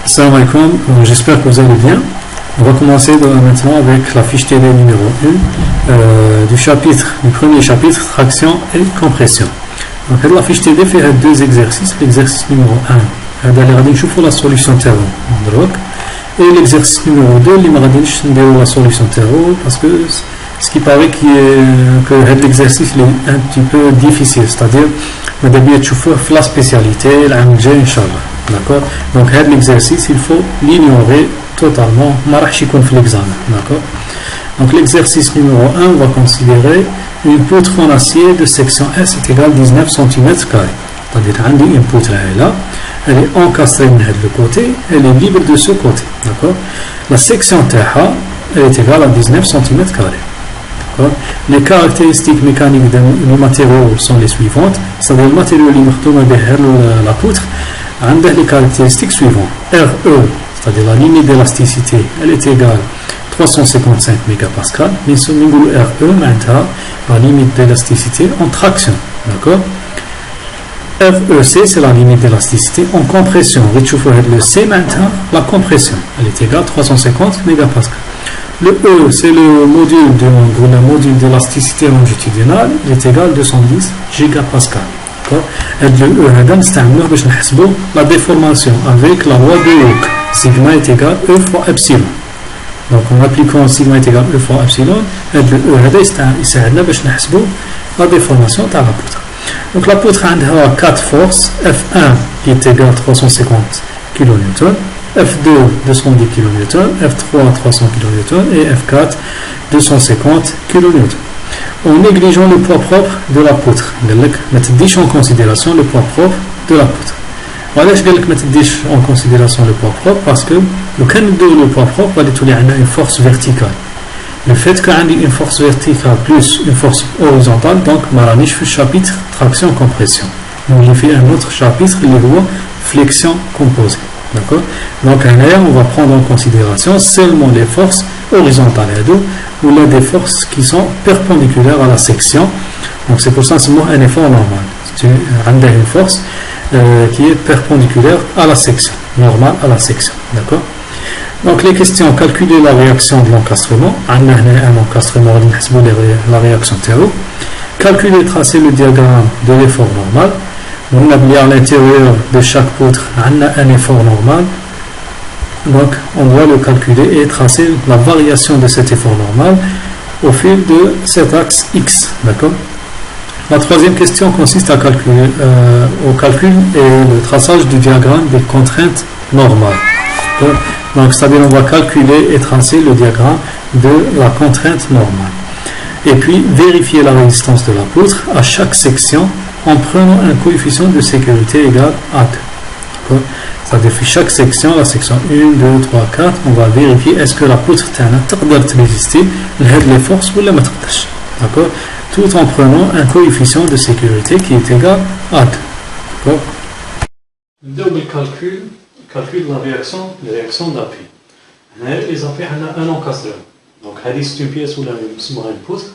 Salam alaikum, j'espère que vous allez bien. On va commencer maintenant avec la fiche TD numéro 1 du premier chapitre, traction et compression. Donc la fiche TD fait deux exercices. L'exercice numéro 1, on la solution terreau. Et l'exercice numéro 2, la solution terreau, parce que ce qui paraît que l'exercice est un petit peu difficile, c'est-à-dire la spécialité, Inch'Allah. D'accord. Donc l'exercice, il faut l'ignorer totalement, l'examen. D'accord. Donc l'exercice numéro 1, on va considérer une poutre en acier de section S est égale 19 cm². C'est-à-dire une poutre là, elle est encastrée de côté, elle est libre de ce côté. D'accord. La section TH, elle est égale à 19 cm². Les caractéristiques mécaniques du matériau sont les suivantes. C'est-à-dire le matériau la poutre a les caractéristiques suivantes. RE, c'est-à-dire la limite d'élasticité, elle est égale à 355 mégapascal. Mais ce niveau RE maintenant la limite d'élasticité en traction. D'accord. REC, c'est la limite d'élasticité en compression. Le C maintenant, la compression, elle est égale à 350 mégapascal. Le E, c'est le module d'élasticité longitudinale, il est égal à 210 gigapascal. Et le E, la déformation avec la loi de Hooke. Sigma est égal à E fois epsilon. Donc en appliquant sigma est égal à E fois epsilon, et le E, il la déformation de la poutre. Donc la poutre a 4 forces. F1 qui est égal à 350 kN. F2 210 kN, F3 300 kN et F4 250 kN. En négligeant le poids propre de la poutre, mettez en considération le poids propre de la poutre. Voilà, je vais en considération le poids propre parce que le poids propre va détruire une force verticale. Le fait qu'il y ait une force verticale plus une force horizontale, donc je fais le chapitre traction compression. Donc il fait un autre chapitre, les lois flexion composée. D'accord. Donc on va prendre en considération seulement les forces horizontales ou là des forces qui sont perpendiculaires à la section. Donc c'est pour ça que c'est un effort normal. Tu as une force qui est perpendiculaire à la section, normale à la section. D'accord. Donc les questions, calculer la réaction de l'encastrement. On a un encastrement, la réaction terreau. Calculer et tracer le diagramme de l'effort normal. On a à l'intérieur de chaque poutre un effort normal. Donc on doit le calculer et tracer la variation de cet effort normal au fil de cet axe X. D'accord. La troisième question consiste à calculer au calcul et le traçage du diagramme des contraintes normales. Donc c'est-à-dire on va calculer et tracer le diagramme de la contrainte normale. Et puis vérifier la résistance de la poutre à chaque section en prenant un coefficient de sécurité égal à 2. C'est-à-dire que chaque section, la section 1, 2, 3, 4, on va vérifier est-ce que la poutre peut résister les forces ou la matrice. D'accord. Tout en prenant un coefficient de sécurité qui est égal à 2. D'accord. Le calcul de la réaction d'appui. Les appuis, on a un encastrement. Donc, c'est une pièce où on a une poutre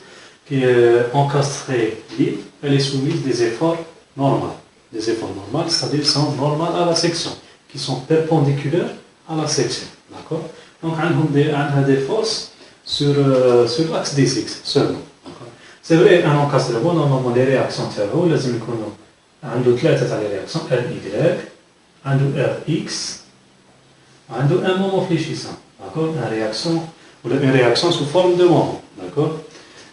qui est encastrée libre, elle est soumise des efforts normaux. Des efforts normaux, c'est-à-dire sont normaux à la section, qui sont perpendiculaires à la section. D'accord. Donc, on a des forces sur l'axe D6 seulement. C'est vrai, un encastrement, normalement, les réactions terreau, on a 3 réactions, RY, un RX, un moment fléchissant. D'accord. Une réaction sous forme de moment. D'accord.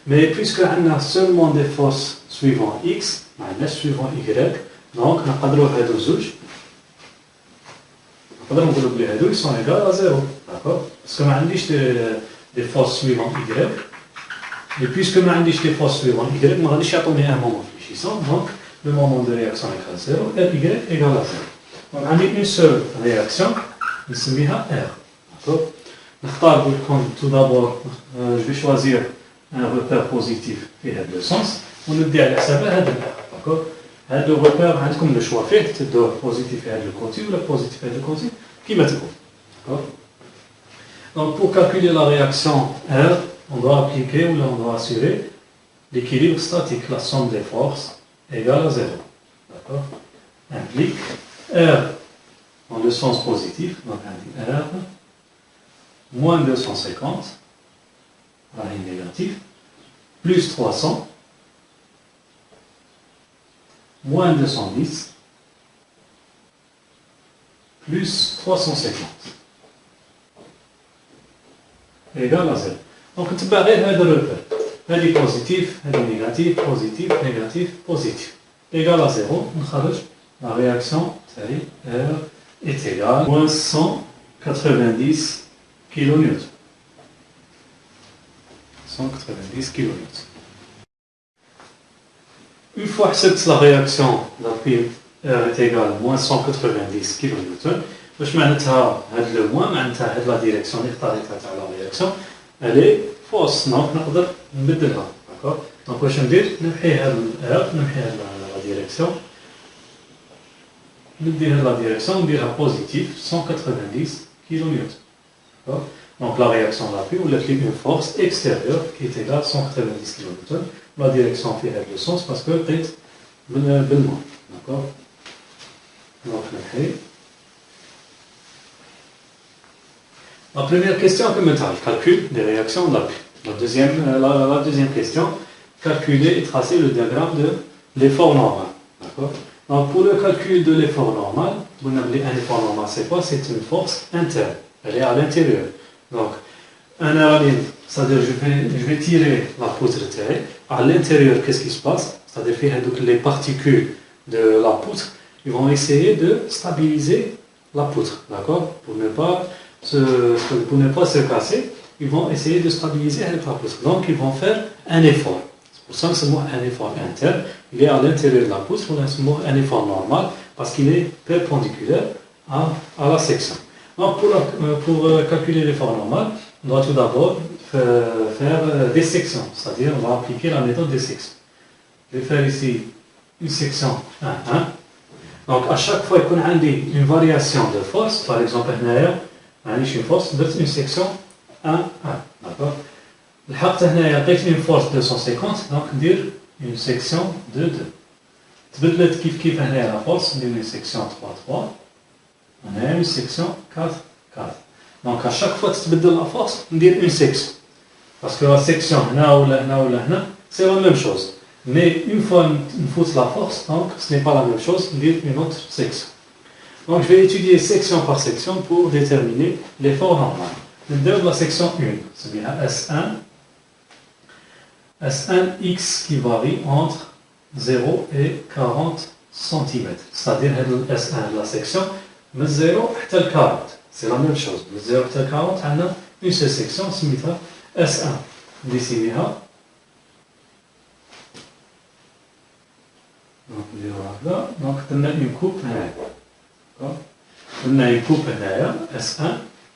Mais puisque on a seulement des forces suivant X, suivant Y, donc on peut dire qu'ils sont égaux à 0. D'accord. Parce que on a des forces suivant Y, et puisque on a des forces suivant Y, on va donner un moment fléchissant, donc le moment de réaction est à 0, et Y égale à 0. Donc on a une seule réaction, on se met à R. D'accord. Tout d'abord, je vais choisir un repère positif qui a deux sens. On le dit à la salle, d'accord. Le repère, comme le choix fait, c'est le positif et le côté ou le positif et le côté qui met le d'accord. Donc pour calculer la réaction R, on doit appliquer ou on doit assurer l'équilibre statique, la somme des forces égale à 0. D'accord. Implique R dans le sens positif, donc R moins 250, la ligne négative, plus 300, moins 210, plus 350, égal à 0. Donc, tu barres هذا الرقم. هذه positif, هذه négatif, positif, négatif, positif. Égal à 0, نخرج la réaction R est égale à moins 190 kN. 190 kN. Une fois que la réaction d'appui R est égale à moins 190 kN, واش معناتها هاد لو موان معناتها هاد لا ديريكسيون اللي اختاريتها تاع لا رياكسيون الي فوس دونك نقدر نبدلها داكور دونك واش ندير نمحي هاد ار نمحي هاد لا ديريكسيون ندير هاد لا ديريكسيون نديرها بوزيتيف 190 كيلو نيوتن داكور دونك لا رياكسيون لابي ولات لي اون فورس اكستيريور كي est égale 190 كيلو نيوتن لا ديريكسيون في هاد لو سونس باسكو لقيت بالماء داكور دونك نمحي. La première question que me trace, calcul des réactions de l'appui. La deuxième question, calculer et tracer le diagramme de l'effort normal. Donc pour le calcul de l'effort normal, vous n'avez un effort normal, c'est quoi? C'est une force interne, elle est à l'intérieur. Donc un aéroline, c'est-à-dire je vais tirer la poutre terre. À l'intérieur, qu'est-ce qui se passe? C'est-à-dire que les particules de la poutre, ils vont essayer de stabiliser la poutre, d'accord? Pour ne pas se casser, ils vont essayer de stabiliser la poutre. Donc, ils vont faire un effort. C'est pour ça que c'est un effort interne. Il est à l'intérieur de la poutre, c'est un effort normal parce qu'il est perpendiculaire à la section. Donc, pour calculer l'effort normal, on doit tout d'abord faire des sections, c'est-à-dire on va appliquer la méthode des sections. Je vais faire ici une section 1, 1. Donc, à chaque fois qu'on a une variation de force, par exemple, une force, une section 1, 1. D'accord? لحقت هنايا لقيت une force 250, donc dire une section 2, 2. تبدلت كيف هنايا la force, ندير une section 3, 3. On a une section 4, 4. Donc à chaque fois que tu تبدل la force, ندير une section. Parce que la section هنا ولا هنا ولا هنا, c'est la même chose. Mais une fois on fout la force, donc ce n'est pas la même chose, ندير une autre section. Donc je vais étudier section par section pour déterminer l'effort normal. نبداو la section 1, c'est bien S1. S1X qui varie entre 0 et 40 cm. C'est-à-dire S1 la section من 0 حتى ل 40. C'est la même chose. من 0 حتى ل 40 عندنا une seule section سميتها S1. نسميها donc نديروها هكذا. donc درنا une coupe هنايا. قلنا يكوب هنايا S1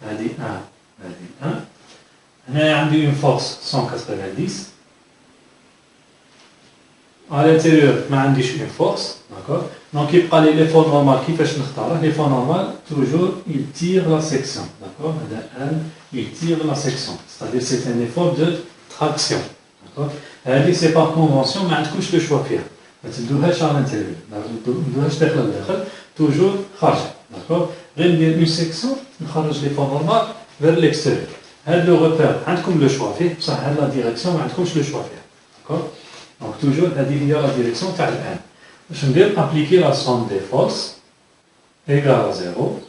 هذه 1 هذه 1 هنايا عندي une force 190 à l'intérieur ما عنديش une force d'accord donc يبقى لي l'effort normal كيفاش نختاره l'effort normal toujours il tire la section d'accord هذا N il tire la section c'est-à-dire c'est un effort de traction d'accord هذه c'est par convention ما عندكوش le choix فيها ما تدوهاش على l'intérieur ما تدوهاش داخل الداخل toujours خارجه d'accord غير ندير une section نخرج l'effort normal vers l'extérieur هذا لو repère عندكم le choix فيه بصح هاد la direction ما عندكمش le choix فيها d'accord donc toujours هذه هي la direction تاع الآن باش ندير appliquer la somme des forces égale à 0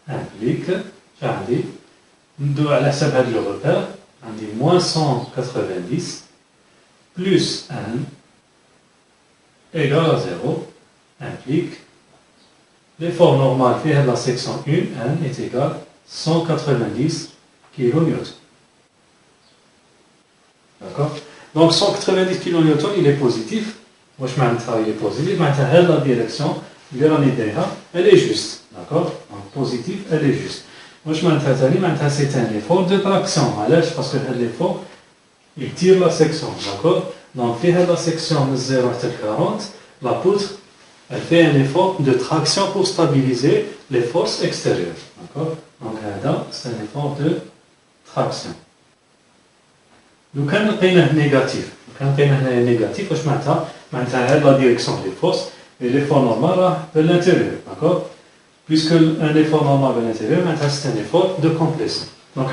implique عندي ندو على حساب هاد لو repère عندي moins 190 plus 1 égale à 0 implique l'effort normal fait la section 1 N est égal à 190 kN. D'accord? Donc 190 kN il est positif. Moi je il est positif. Maintenant la direction elle est juste. D'accord? Donc positif elle est juste. Moi je c'est un effort de traction. Parce que l'effort il tire la section. D'accord? Donc fait la section de 0 à 40 la poutre elle fait un effort de traction pour stabiliser les forces extérieures. D'accord? Donc là, c'est un effort de traction. Donc quand on a négatif, négatif, c'est la direction des forces et l'effort normal vers l'intérieur. D'accord? puisque un effort normal à l'intérieur, c'est un effort de compression. Donc,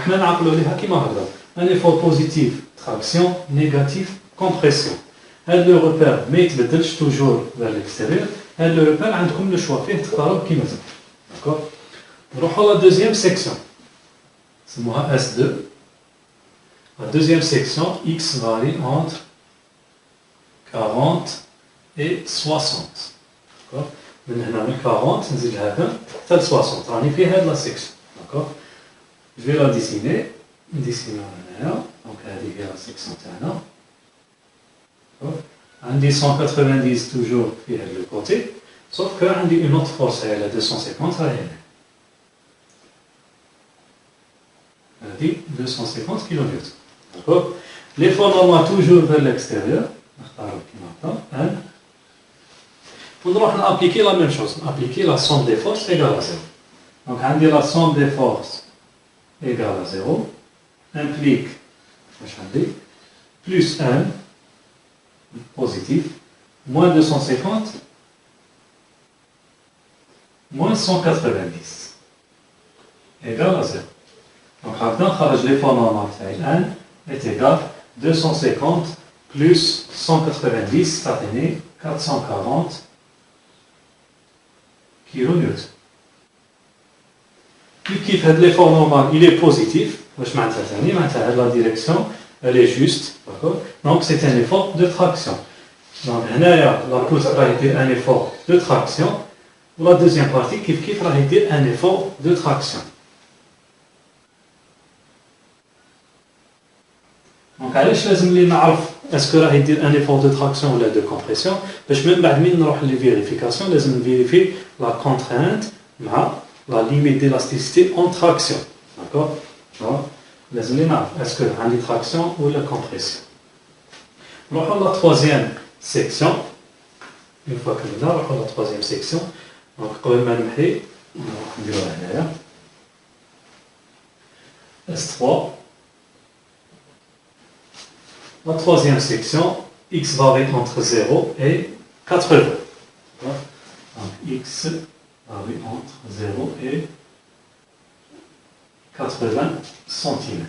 un effort positif, traction, négatif, compression. Le repère, mais il toujours vers l'extérieur. Le repère, le choix fait d'accord. On la deuxième section. C'est moi S2. La deuxième section, X varie entre 40 et 60. D'accord. من 40 نزيدها حتى 60 راني في هذه لا سيكسيون داكوغ جو لا ديسيني نديسينيو هنايا دونك هذه هي لا سيكسيون تاعنا عندي 190 توجور في هذا لو كوتي سوف كو عندي اون اوت فورس على 250 راهي هنا هذه 250 كيلو نيوتن داكوغ لي فور نورمال توجور فير ليكستيريور نختارو كيما هكا On doit appliquer la même chose, appliquer la somme des forces égale à 0. Donc, on dit la somme des forces égale à 0 implique plus 1 positif, moins 250, moins 190 égale à 0. Donc, maintenant, l'effort normal de 1 est égal à 250 plus 190, ça fait 440 kilonewton. Puis l'effort normal, il est positif. La direction, elle est juste. Donc c'est un effort de traction. Donc la poutre a été un effort de traction. La deuxième partie, a été un effort de traction. Donc est-ce que là il y a un effort de traction ou de compression? Parce que même après les vérifications, il faut vérifier la contrainte, la limite d'élasticité en traction. D'accord? Est-ce que y a une traction ou la compression? Alors la troisième section, une fois que nous avons la troisième section, donc on va dire S3. La troisième section, X varie entre 0 et 80. Donc X varie entre 0 et 80 cm.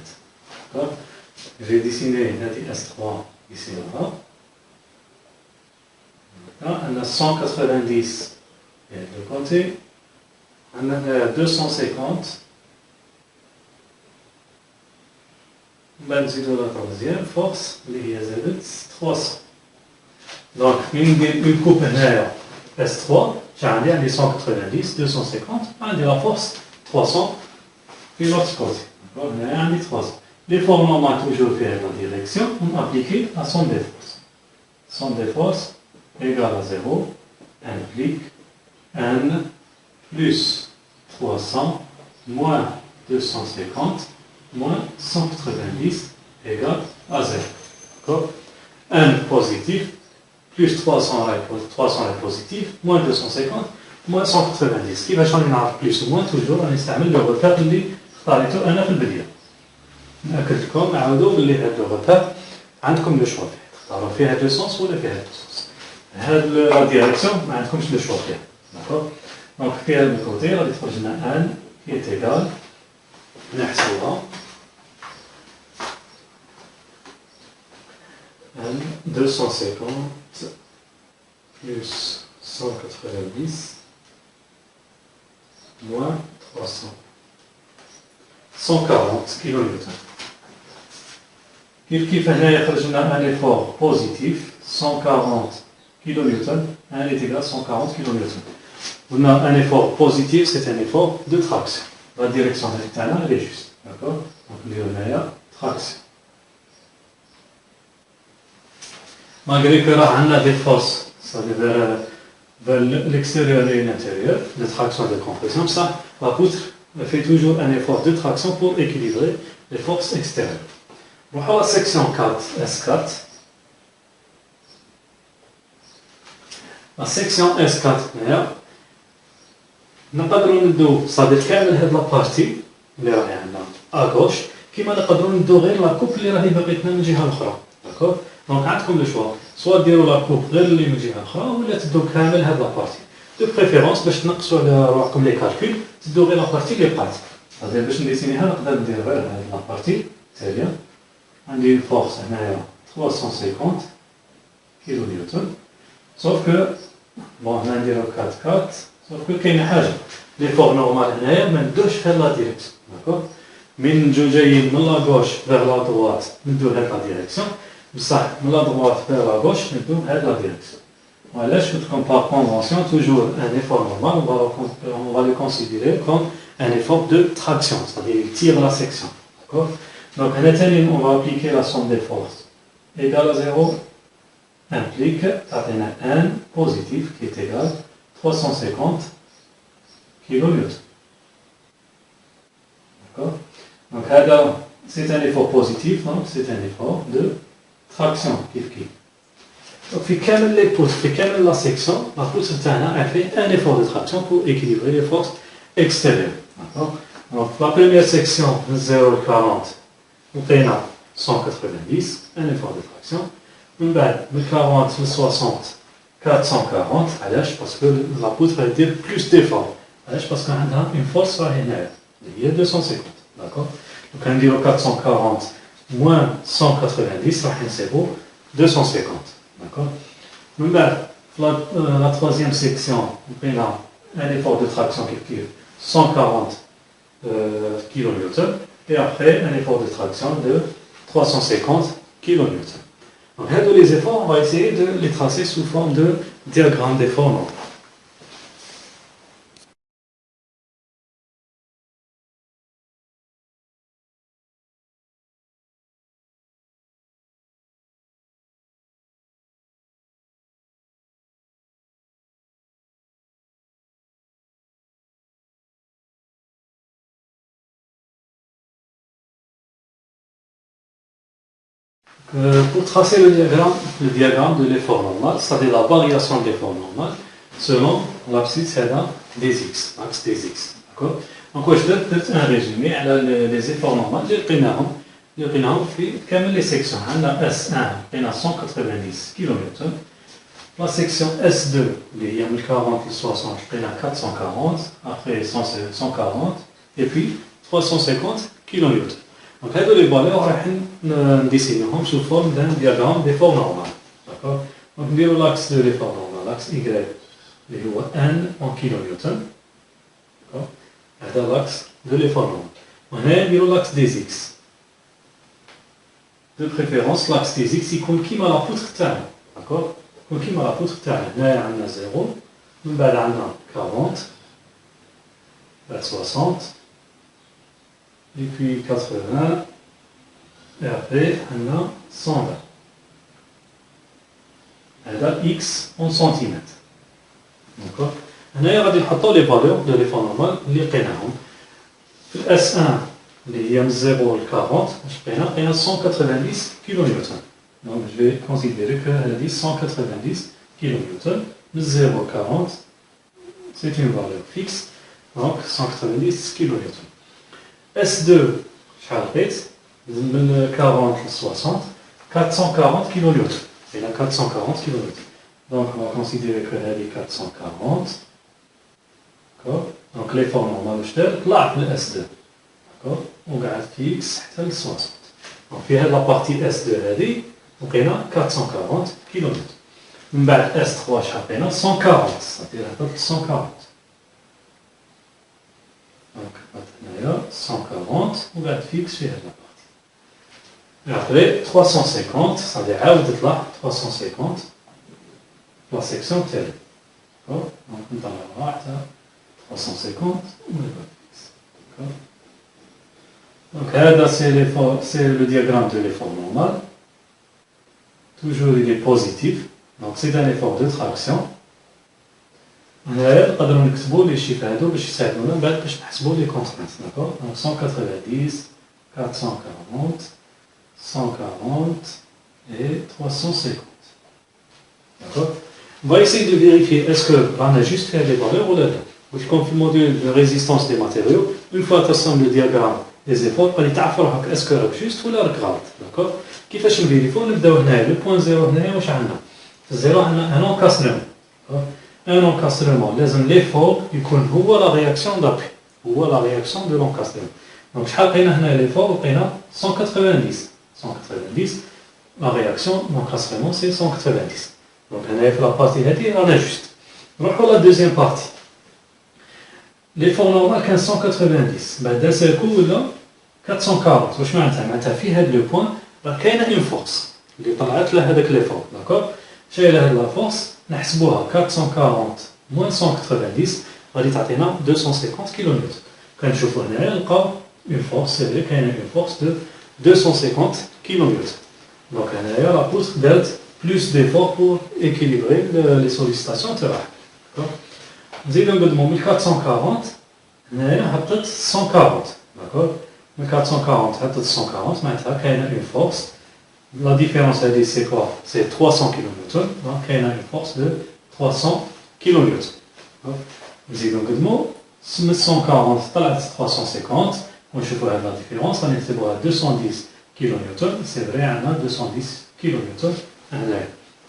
J'ai dessiné S3 ici là-bas. On a 190 de côté. On a 250. نزيدو لا troisième force اللي هي زادت 300 دونك من ندير اون كوب هنايا S3 عندي 190 250 عندي لا فورس 300 في لوتر كوتي هنايا عندي 300 لي فور نورمال توجور في هاد لا ديريكسيون اون ابليكي لا somme des forces somme des forces égale à 0 implique n plus 300 moins 250 moins 190 égale à 0. D'accord? 1 positif, plus 300 est positif, moins 250, moins 190. Qui va changer plus ou moins toujours, on utilise le repère اللي اختاريته أنا في البداية. نأكد لكم عاودوا باللي هذا الرباط عندكم لو شوا فيه، تختاروا فيها دو سونس ولا فيها دو سونس. هاد لا ديريكسيون ما عندكمش لو شوا فيها. داكور؟ دونك في هذا الكوتي غادي تخرج لنا ان كي ايتيغال نحسبوها 250 plus 190 moins 300 140 kN. كيف هنا يخرج لنا un effort positif 140 kN, un est égal à 140 kN. On a un effort positif, c'est un effort de traction. La direction de elle est juste. D'accord? Donc, il y a traction. Malgré que on a des forces, ça veut vers l'extérieur et l'intérieur, de traction et de compression, ça, la poutre fait toujours un effort de traction pour équilibrer les forces extérieures. Pour la section 4, S4, la section S4, نقدروا ندو صادق كامل هاد لابارتي اللي راهي عندنا اغوش كيما نقدروا ندو غير لا كوب اللي راهي باقيتنا من الجهه الاخرى داكور دونك عندكم لو شوا سوا ديروا لا كوب غير اللي من الجهه الاخرى ولا تدو كامل هاد لابارتي De préférence, باش تنقصوا على روحكم لي كالكول تدو غير لابارتي اللي بقات. هذا باش نديسينيها نقدر ندير غير هاد لابارتي التالية. عندي الفورس هنايا 350 كيلو نيوتن. سوف كو بون هنا نديرو 4 سوف كو كاينه حاجه ليفور نورمال هنايا ما ندوش في لا ديريكسيون داكور. من نجو جايين من لا غوش فيغ لا دوات ندو هاد لا ديريكسيون بصح من لا دوات فيغ لا غوش ندو هاد لا ديريكسيون. وعلاش قلت لكم باغ كونفونسيون توجور ان ايفور نورمال on va le considérer comme un effort de traction, c'est-à-dire il tire la section, d'accord. Donc on va appliquer la somme des forces égale à 0 implique un positif qui est égal à 350 kN. D'accord. Donc c'est un effort positif, donc c'est un effort de traction. Donc les poutres, la section, la poutre a fait un effort de traction pour équilibrer les forces extérieures. D'accord. Donc la première section 0,40, on a 190, un effort de traction. من بعد من 40 ل 60 440 علاش باسكو لا بوتر دير بلوس ديفور علاش باسكو عندها اون فورس راهي هنايا اللي هي 250 داكور. دونك نديرو 440 موان 190 راح نسيبو 250 داكور. من بعد لا troisième section لقينا ان ايفور دو تراكسيون كيف 140 كيلو نيوتن et après un effort de traction de 350 kN. Donc, les efforts, on va essayer de les tracer sous forme de diagramme d'effort normal. Pour tracer le diagramme de l'effort normal, c'est-à-dire la variation de l'effort normal, selon l'abscisse des x, l'axe des x. D'accord. Donc, je vais faire un résumé à les efforts normaux. Je vais faire les sections. On a S1, on a 190 kN. La section S2, il y a 1040 et 60, on a 440, après 140, et puis 350 kN. Donc, les valeurs, on va dessiner sous forme d'un diagramme d'effort normal. D'accord. Donc, on dit l'axe de l'effort normal, l'axe Y, il y a N en kilonewton. D'accord. C'est l'axe de l'effort normal. On a l'axe des X. De préférence, l'axe des X, il compte qui m'a la poutre terre. D'accord. Compte qui m'a la poutre terre. On a 0, on a 40, 60. Et puis 80, et après on a 120. هذا x en centimètres. D'accord. هنايا غادي نحطو لي فالور دو ليفور نورمال اللي لقيناهم. في الاس 1 اللي هي من 0 ل 40 اش لقينا 190 كيلو نيوتن. دونك جو في كونسيديري كو هذه 190 كيلو نيوتن من 0 ل 40 سي اون فالور فيكس. دونك 190 كيلو نيوتن. S2, شحال لقيت من 40 ل 60 440 كيلو نيوتن. Il a 440 kN. Donc on va considérer que elle est 440. D'accord. Donc l'effort normal je طلع من S2. D'accord. وقعد في X حتى ل 60. Donc في هذه la partie S2 هذه لقينا 440 kN. من بعد S3 شحال لقينا 140. c'est-à-dire هذا 140. Donc هنايا 140 وقعد في X في هذه la partie. Et après 350, c'est-à-dire عاودت طلع 350 la section telle. D'accord. Donc on va à 350 ou D'accord. Donc là c'est le diagramme de l'effort normal. Toujours il est positif. Donc c'est un effort de traction. هنا نقدروا نكتبوا لي شيفر هادو باش يساعدونا بعد باش نحسبوا لي كونترانت. D'accord. Donc 190, 440, 140 et 350. D'accord. On va essayer de vérifier est-ce qu'on a juste fait les valeurs ou là. Comme le module de résistance des matériaux, une fois que tu as le diagramme des efforts, tu vas savoir est-ce que c'est juste ou là grave. D'accord. كيفاش نفيريفيو نبداو هنايا le point 0 هنايا واش عندنا في 0 عندنا un encasement. un encastrement لازم l'effort يكون هو la réaction d'après هو la réaction de l'encastrement. Donc شحال لقينا هنا l'effort لقينا 190 la réaction d'encastrement c'est 190. Donc هنا في la partie هذه رانا juste. نروحوا la deuxième partie. L'effort normal كان 190 بعد d'un seul coup ولا 440. واش معناتها؟ معناتها في هذا لو بوين راه كاينه اون فورس اللي طلعت له هذاك ليفور داكور. شايله هاد لا فورس نحسبوها 440 moins 190 غادي تعطينا 250 كيلو نيوتن. كنشوفوا هنايا نلقاو اون فورس سي فري كاينه اون فورس دو 250 كيلو نيوتن. دونك هنايا لا بوتر دارت بلوس ديفور بور équilibrer لي سوليسيتاسيون تاعها داكور. نزيدو نقدمو من 440 هنايا هبطت 140 داكور. من 440 هبطت 140 معناتها كاينه اون فورس. La différence c'est quoi? C'est 300 kN. Donc il y a une force de 300 kN. نزيدو نقدمو 140 طلعت 350 ونشوفو هاد la différence غنحسبوها 210 kN. C'est vrai عندنا 210 kN هنايا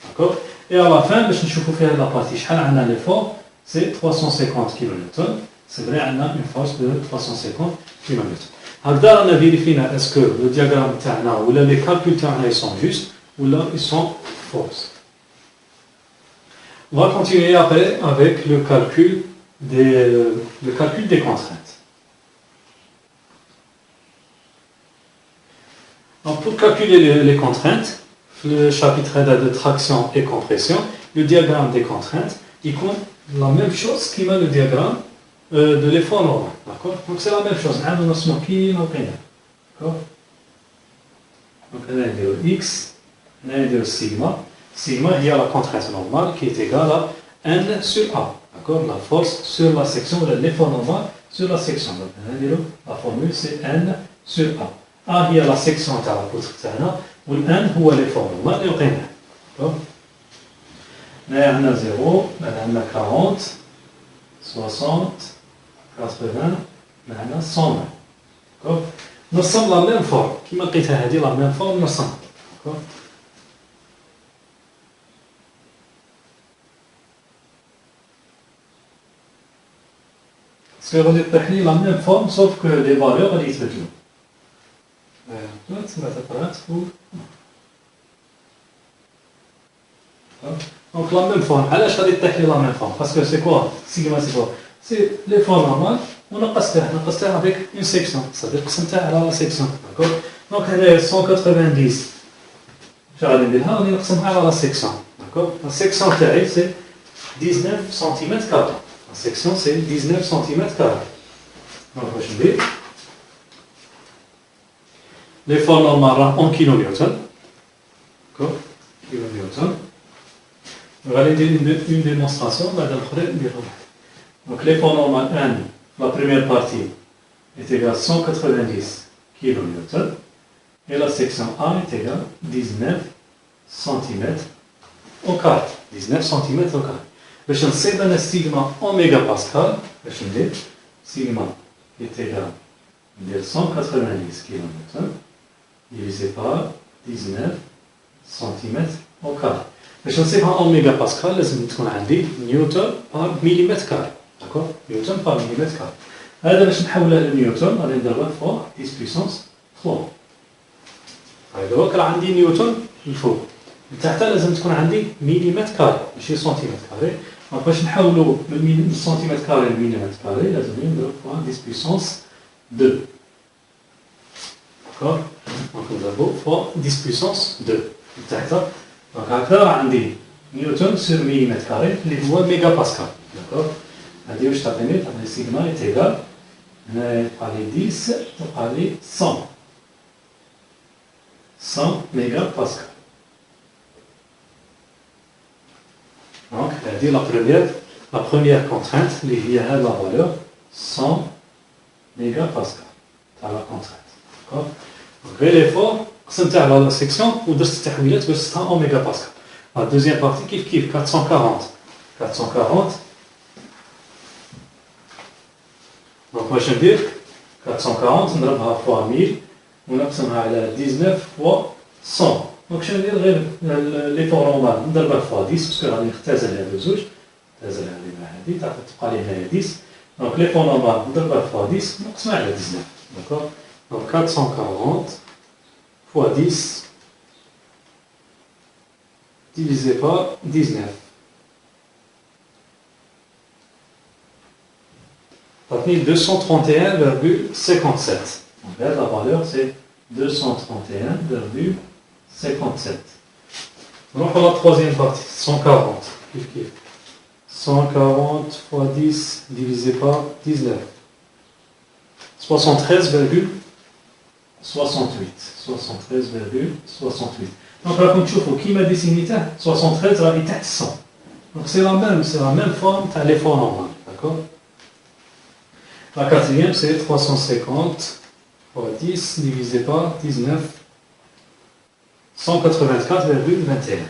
داكور. Et à la fin باش نشوفو فيها la partie شحال عندنا l'effort c'est 350 kN. C'est vrai عندنا une force de 350 kN. هكذا رانا فيريفينا اسكو لو دياغرام تاعنا ولا لي كالكول تاعنا يسون جوست ولا يسون فوز. On va continuer après avec le calcul des contraintes. Donc pour calculer les contraintes, le chapitre de traction et compression, le diagramme des contraintes, il compte la même chose qu'il a le diagramme de l'effort normal, d'accord? Donc c'est la même chose, on a notion qui est d'accord? Donc on a le x, on a le sigma. Sigma, il y a la contrainte normale qui est égale à n sur a, d'accord? La force sur la section, l'effort normal sur la section. Donc on a la formule c'est n sur a. A, il y a la section de la poutre تاعنا, ou n هو l'effort normal اللي لقيناه, d'accord? هنا عندنا 0, عندنا 40, 60, 80 معنا 120 داكور. نرسم لا ميم فورم كيما لقيتها هذه لا ميم فورم نرسم داكور. باسكو غادي تطيح لي لا ميم فورم سوف كو لي فالور غادي يتبدلو. تسمى تقرات دونك لا ميم فورم. علاش غادي تطيح لي لا ميم فورم؟ باسكو سي كوا سيغما سي كوا c'est l'effort normal ونقصته avec une section, c'est-à-dire قسمتها على la section, d'accord. Donc هنا 190 غادي نديرها غادي نقسمها على la section, d'accord. La section تاعي c'est 19 cm². La section c'est 19 cm². Donc واش ندير l'effort normal راه en kilonewton, d'accord, kilonewton. غادي ندير une démonstration بعد الاخرى نديرهم. Donc l'effort normal N, la première partie, est égale à 190 kN et la section A est égale à 19 cm au carré. 19 cm au carré. باش نصيب أنا sigma en mégapascal, باش ندير sigma est égal à 190 kN divisé par 19 cm au carré. باش نصيبها en mégapascal لازم تكون عندي نيوتن par millimètre carré. D'accord? Newton par millimètre carré. هذا باش نحولها لنيوتن غادي نضربها فوق 10 puissance 3. هذا هو راه عندي نيوتن الفوق. لتحت لازم تكون عندي مليمتر كاري ماشي سنتيمتر كاري. دونك باش نحولوا من السنتيمتر كاري للمليمتر كاري لازم نضرب فوق 10 puissance 2. D'accord? دونك نضربوا فوق 10 puissance 2. لتحت دونك هكذا راه عندي نيوتن سور مليمتر كاري اللي هو ميجا باسكال. D'accord? هذه واش تعطيني؟ تعطيني سيغما ايت ايغال هنا يبقى لي 10 تبقى لي 100 ميجا باسكال. دونك هذه لا بروميير كونترينت اللي هي هاد لا فالور 100 ميجا باسكال تاع لا كونترينت. داكور. دونك غير ليفور قسمتها على لا سيكسيون ودرت التحويلات باش تصحى اون ميجا باسكال. لا دوزيام بارتي كيف 440 دونك واش ندير 440 نضربها فوا 1000 ونقسمها على 19 فوا 100. دونك شنو ندير غير ليفور نورمال نضربها فوا 10 باسكو غادي نختزل هادو زوج تهز لها هذه مع هذه تبقى لي هنايا 10. دونك لي فونومات نضربها فوا 10 نقسمها على 19. داكور دونك 440 fois 10 divisé par 19. Ça fait 231,57. Donc là, la valeur c'est 231,57. Donc pour la troisième partie, 140. 140 fois 10 divisé par 19. 73,68. 73,68. Donc là, comme tu vois, qui m'a dessiné 73 là, il est 100. Donc c'est la même forme, tu as les formes normales. D'accord? La quatrième, c'est 350 fois 10 divisé par 19. 184,21.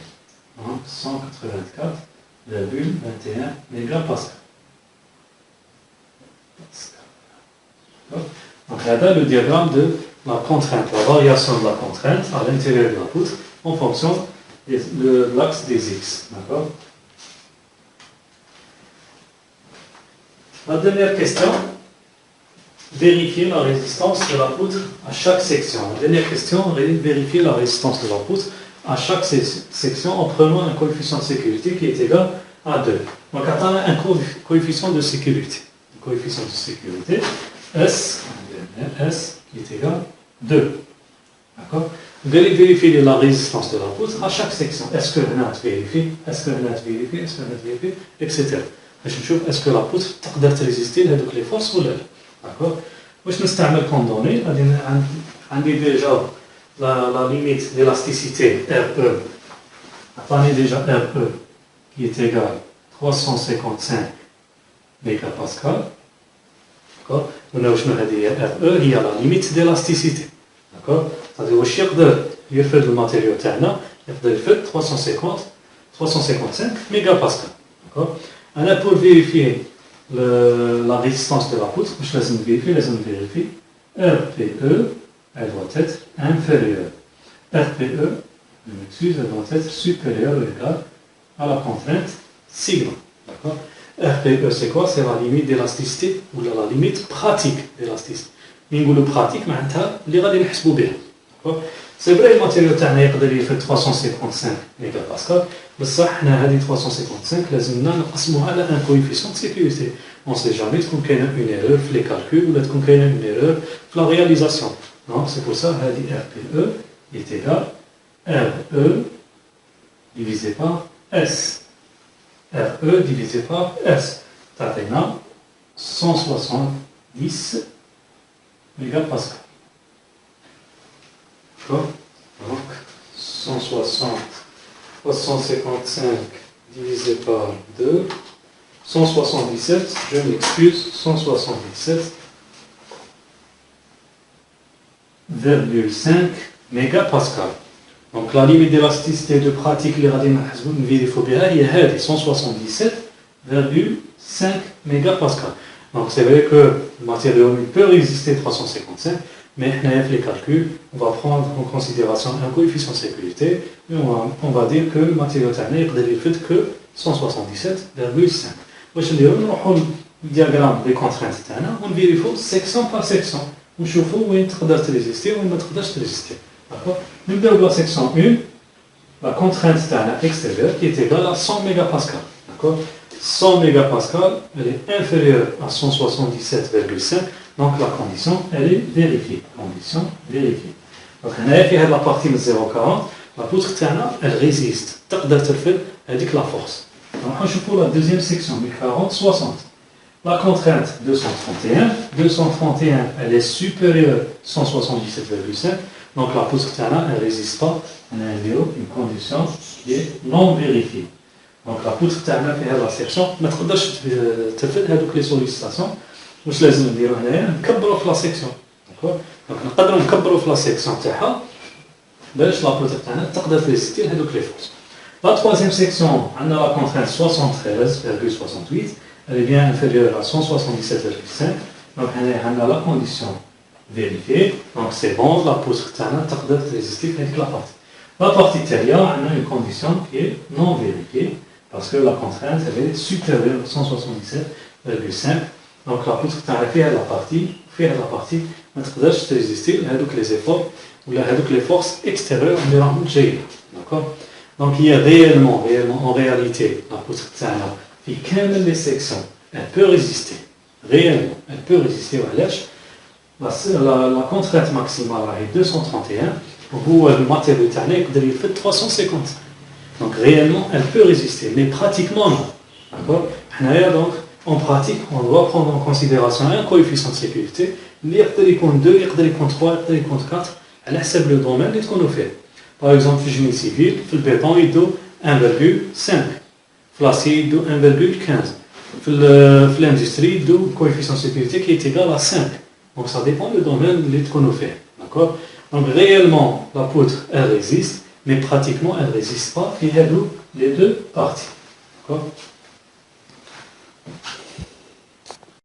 184,21 mégapascal. Donc là, le diagramme de la contrainte, la variation de la contrainte à l'intérieur de la poutre en fonction de l'axe des X. D'accord? La dernière question, vérifier la résistance de la poutre à chaque section. La dernière question, vérifier la résistance de la poutre à chaque section en prenant un coefficient de sécurité qui est égal à 2. Donc, on a un coefficient de sécurité. Un coefficient de sécurité, S qui est égal à 2. D'accord? Vérifier la résistance de la poutre à chaque section. Est-ce que on a vérifié? Est-ce que on a vérifié? Est-ce que on a vérifié? Etc. Est-ce que la poutre peut résister à les forces ou non? D'accord? Je n'utilise comme donnée. On a déjà la limite d'élasticité RE. On a déjà RE qui est égal à 355 mégapascal. D'accord? On a RE, il y a la limite d'élasticité. D'accord? C'est-à-dire que le fait du matériau تاعنا يقدر يفيد 355 mégapascal. D'accord? On a pour vérifier la résistance de la poutre, je laisse vérifier, RPE, elle doit être inférieure. RPE, je m'excuse, elle doit être supérieure ou égale à la contrainte sigma. D'accord? RPE, c'est quoi? C'est la limite d'élasticité ou la limite pratique d'élasticité. نقولوا pratique معناتها اللي غادي نحسبوا بها. C'est vrai, le matériau تاعنا يقدر يفيد 355 mégapascal, بصح حنا هذه 355 لازمنا نقسموها على un coefficient de sécurité. On ne sait jamais تكون كاينه une erreur في les calculs ولا تكون كاينه une erreur في la réalisation. Donc c'est pour ça هذه RPE est égal RE divisé par S. RE divisé par S. تعطينا 170 mégapascal. D'accord? Donc 355 divisé par 2, 177, je m'excuse, 177,5 mégapascal. Donc la limite d'élasticité de pratique, les radines il y a 177,5 mégapascal. Donc c'est vrai que le matériau peut résister 355, mais dans les calculs, on va prendre en considération un coefficient de sécurité et on va dire que le matériau ne peut que 177,5. On va le diagramme des contraintes, on vérifie section par section. On voit où il peut résister ou il ne peut pas résister. Nous avons la section 1, la contrainte extérieure qui est égale à 100 mégapascal. 100 mégapascal, elle est inférieure à 177,5, donc la condition, elle est vérifiée. Condition vérifiée. Donc, on a fait la partie de 0,40, la poutre, elle résiste. Elle dit que la force. Donc, on pour la deuxième section, 1040, 60. La contrainte 231, elle est supérieure à 177,5, donc la poutre, elle ne résiste pas. On a une condition qui est non vérifiée. Donc la poutre تاعنا في هذه السيكشن ما تقدرش تفيد هذوك لي سوليسيتاسيون. واش لازم نديرو هنايا؟ نكبروا في لا سيكشن. دونك نقدروا نكبروا في لا سيكشن تاعها باش لا بوتر تاعنا تقدر تريزيستي هذوك لي فورس. لا troisième section عندنا لا كونترينت 73,68 elle est bien inférieure à 177,5. donc هنايا عندنا لا كونديسيون فيريفيي. دونك سي بون لا بوتر تاعنا تقدر تريزيستي في هذيك لا بارتي. La partie intérieure, on a une condition qui est non vérifiée. parce que la contrainte elle est supérieure à 177,5. Donc la poutre fait la partie ما تقدرش résister les efforts ou les forces extérieures اللي راهم جايين. D'accord. Donc il y a réellement en réalité la poutre في كامل les sections elle peut résister réellement, elle peut résister وعلاش la contrainte maximale est 231 وهو الماتيريال تاعنا يقدر يفد 350. Donc réellement elle peut résister mais pratiquement non. D'accord. Donc en pratique on doit prendre en considération un coefficient de sécurité اللي يقدر يكون 2 يقدر يكون 3 يقدر يكون 4 على حسب le domaine اللي تكونوا فيه. Par exemple في الجيني سيفيل في البيطون يدو 1,5 في l'acier يدو 1,15 في l'industrie يدو coefficient de sécurité qui est égal à 5. Donc ça dépend du domaine اللي تكونوا فيه. D'accord. Donc réellement la poutre elle résiste mais pratiquement elle ne résiste pas. Il y a les deux parties. D'accord.